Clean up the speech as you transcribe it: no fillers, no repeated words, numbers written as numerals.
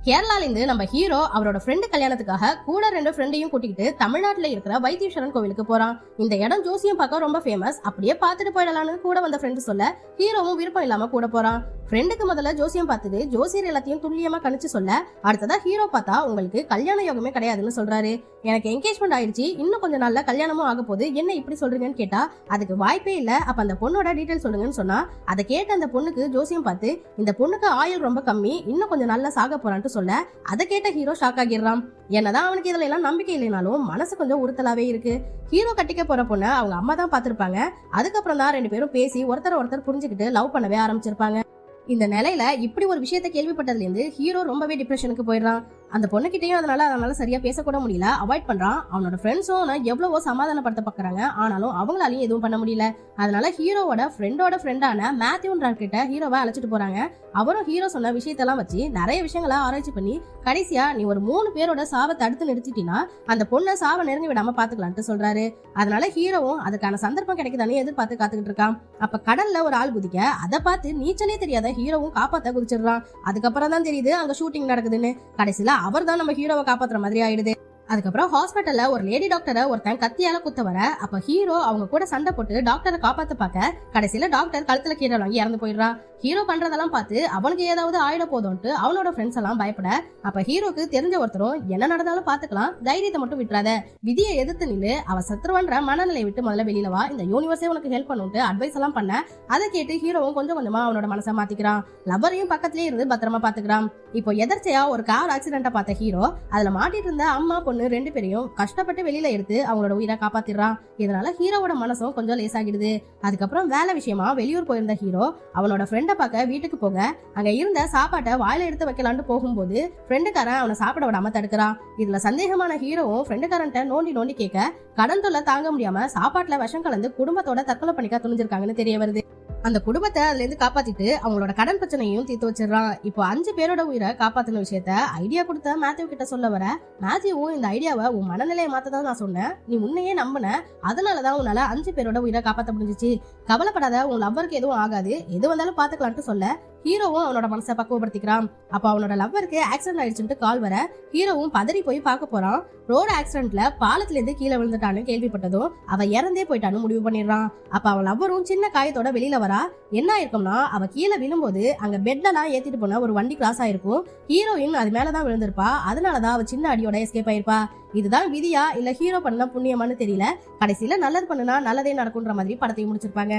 கேரளால இருந்து நம்ம ஹீரோ அவரோட ஃப்ரெண்டு கல்யாணத்துக்காக கூட 2 ஃப்ரெண்டையும் கூட்டிக்கிட்டு தமிழ்நாட்டுல இருக்கிற வைத்தீஸ்வரன் கோவிலுக்கு போறான். இந்த இடம் ஜோசியம் பார்க்க ரொம்ப ஃபேமஸ். அப்படியே பார்த்துட்டு போயிடலான்னு கூட வந்த ஃப்ரெண்டு சொல்ல ஹீரோவும் விருப்பம் இல்லாம கூட போறான். ஃப்ரெண்டுக்கு முதல்ல ஜோசியம் பார்த்துட்டு ஜோசியர் எல்லாத்தையும் துல்லியமா கணிச்சு சொல்ல அடுத்ததா ஹீரோ பார்த்தா உங்களுக்கு கல்யாண யோகமே கிடையாதுன்னு சொல்றாரு. எனக்கு என்கேஜ்மெண்ட் ஆயிடுச்சு, இன்னும் கொஞ்சம் நாள்ல கல்யாணமும் ஆக போகுது, என்ன இப்படி சொல்றீங்கன்னு கேட்டா அதுக்கு வாய்ப்பே இல்ல, அப்ப அந்த பொண்ணோட டீடைல் சொல்லுங்கன்னு சொன்னா அதை கேட்ட அந்த பொண்ணுக்கு ஜோசியம் பார்த்து இந்த பொண்ணுக்கு ஆயுள் ரொம்ப கம்மி, இன்னும் கொஞ்சம் நல்லா சாக போறான்ட்டு சொல்ல அதை கேட்ட ஹீரோ ஷாக் ஆகிடுறான். என்னதான் அவனுக்கு இதுல எல்லாம் நம்பிக்கை இல்லைனாலும் மனசு கொஞ்சம் உறுத்தலாவே இருக்கு. ஹீரோ கட்டிக்க போற பொண்ணை அவங்க அம்மா தான் பாத்திருப்பாங்க. அதுக்கப்புறம் தான் 2 பேரும் பேசி ஒருத்தர் புரிஞ்சுக்கிட்டு லவ் பண்ணவே ஆரம்பிச்சிருப்பாங்க. இந்த நிலையில இப்படி ஒரு விஷயத்த கேள்விப்பட்டதுல இருந்து ஹீரோ ரொம்பவே டிப்ரெஷனுக்கு போயிடுறான். அந்த பொண்ணுகிட்டையும் அதனால சரியா பேசக்கூட முடியல, அவாய்ட் பண்றான். அவனோட ஃப்ரெண்ட்ஸும் எவ்வளவோ சமாதானப்படுத்த பாக்குறாங்க, ஆனாலும் அவங்களாலையும் எதுவும் பண்ண முடியல. அதனால ஹீரோவோட ஃப்ரெண்டான மேத்யூன்ற கிட்ட ஹீரோவை அழைச்சிட்டு போறாங்க. அவரும் ஹீரோ சொன்ன விஷயத்தெல்லாம் வச்சு நிறைய விஷயங்களை ஆராய்ச்சி பண்ணி கடைசியா நீ ஒரு 3 பேரோட சாவை தடுத்து நிறுத்திட்டீங்கன்னா அந்த பொண்ணை சாவை நெருங்கி விடாம பாத்துக்கலான்ட்டு சொல்றாரு. அதனால ஹீரோவும் அதுக்கான சந்தர்ப்பம் கிடைக்குதானே எதிர்பார்த்து காத்துக்கிட்டு இருக்கான். அப்ப கடல்ல ஒரு ஆள் குதிக்க அதை பார்த்து நீச்சலே தெரியாத ஹீரோவும் காப்பாத்த குதிச்சிடுறான். அதுக்கப்புறம் தான் தெரியுது அங்க ஷூட்டிங் நடக்குதுன்னு. கடைசியில அவர் தான் நம்ம ஹீரோவை காப்பாத்துற மாதிரி ஆயிடுது. அதுக்கப்புறம் ஹாஸ்பிட்டல்ல ஒரு லேடி டாக்டரை ஒருத்தன் கத்தியால குத்த வர அப்ப ஹீரோ அவங்க கூட சண்டை போட்டு டாக்டரை காப்பாத்த பார்க்க கடைசியில டாக்டர் கழுத்துல கீரை வாங்கி இறந்து போயிடுறா. ஹீரோ பண்றதெல்லாம் பார்த்து அவனுக்கு ஏதாவது ஆயிட போதும்ட்டு அவனோட ஃப்ரெண்ட்ஸ் எல்லாம் பயப்பட அப்ப ஹீரோக்கு தெரிஞ்ச ஒருத்தரும் என்ன நடந்தாலும் பாத்துக்கலாம், தைரியத்தை மட்டும் விட்டுறாத, விதியை எதிர்த்து நில்லு, அவ சத்ருவன்ற மனநிலை விட்டு முதல்ல வெளியில வா, இந்த யூனிவர்ஸே உனக்கு ஹெல்ப் பண்ணுட்டு அட்வைஸ் எல்லாம் பண்ண அதை கேட்டு ஹீரோவும் கொஞ்சம் கொஞ்சமா அவனோட மனசை மாத்திக்கிறான். லவ்வரையும் பக்கத்திலேயே இருந்து பத்திரமா பாத்துக்கிறான். இப்போ எதர்ச்சையா ஒரு கார் ஆக்சிடென்ட்டை பார்த்த ஹீரோ அதுல மாட்டிட்டு இருந்த அம்மா பொண்ணு 2 பேரையும் கஷ்டப்பட்டு வெளியில எடுத்து அவங்களோட உயிரை காப்பாத்திடுறான். இதனால ஹீரோவோட மனசும் கொஞ்சம் லேசாகிடுது. அதுக்கப்புறம் வேலை விஷயமா வெளியூர் போயிருந்த ஹீரோ அவனோட ஃப்ரெண்டை பார்க்க வீட்டுக்கு போக அங்க இருந்த சாப்பாட்டை வாயில எடுத்து வைக்கலான்னு போகும்போது ஃப்ரெண்டுக்காரன் அவனை சாப்பிட விடாம தடுக்கிறான். இதுல சந்தேகமான ஹீரோவும் ஃப்ரெண்டுக்காரன்ட்ட நோண்டி கேட்க கடன் தொல்லை தாங்க முடியாம சாப்பாட்டுல விஷம் கலந்து குடும்பத்தோட தற்கொலை பண்ணிக்க துணிஞ்சிருக்காங்கன்னு தெரிய வருது. அந்த குடும்பத்தை அதுல இருந்து காப்பாத்திட்டு அவங்களோட கடன் பிரச்சனையும் தீர்த்து வச்சிடறான். இப்போ 5 பேரோட உயிரை காப்பாத்தின விஷயத்த ஐடியா கொடுத்த மேத்யூ கிட்ட சொல்ல வர மேத்யூவும் இந்த ஐடியாவை உன் மனநிலையை மாத்ததான் நான் சொன்னேன், நீ உன்னையே நம்பின, அதனாலதான் உன்னால 5 பேரோட உயிரை காப்பாத்த முடிஞ்சிச்சு, கவலைப்படாத, உன் லவ்வருக்கு எதுவும் ஆகாது, எது வந்தாலும் பாத்துக்கலான்ட்டு சொல்ல ஹீரோவும் அவனோட மனசை பக்குவப்படுத்திக்கிறான். அப்ப அவனோட லவ்வருக்கு ஆக்சிடென்ட் ஆயிடுச்சுட்டு கால் வர ஹீரோவும் பதறி போய் பார்க்க போறான். ரோடு ஆக்சிடென்ட்ல பாலத்துல இருந்து கீழே விழுந்துட்டான்னு கேள்விப்பட்டதும் அவ இறந்தே போயிட்டான்னு முடிவு பண்ணிடுறான். அப்ப அவன் லவ்வரும் சின்ன காயத்தோட வெளியில வரா. என்ன ஆயிருக்கும்னா அவ கீழே விழும்போது அங்க பெட்லாம் ஏத்திட்டு போன ஒரு வண்டி கிராஸ் ஆயிருக்கும். ஹீரோயின் அது மேலதான் விழுந்திருப்பா. அதனாலதான் அவ சின்ன அடியோட எஸ்கேப் ஆயிருப்பா. இதுதான் விதியா இல்ல ஹீரோ பண்ண புண்ணியமானு தெரியல. கடைசியில நல்லது பண்ணுனா நல்லதே நடக்கும்ன்ற மாதிரி படத்தையும் முடிச்சிருப்பாங்க.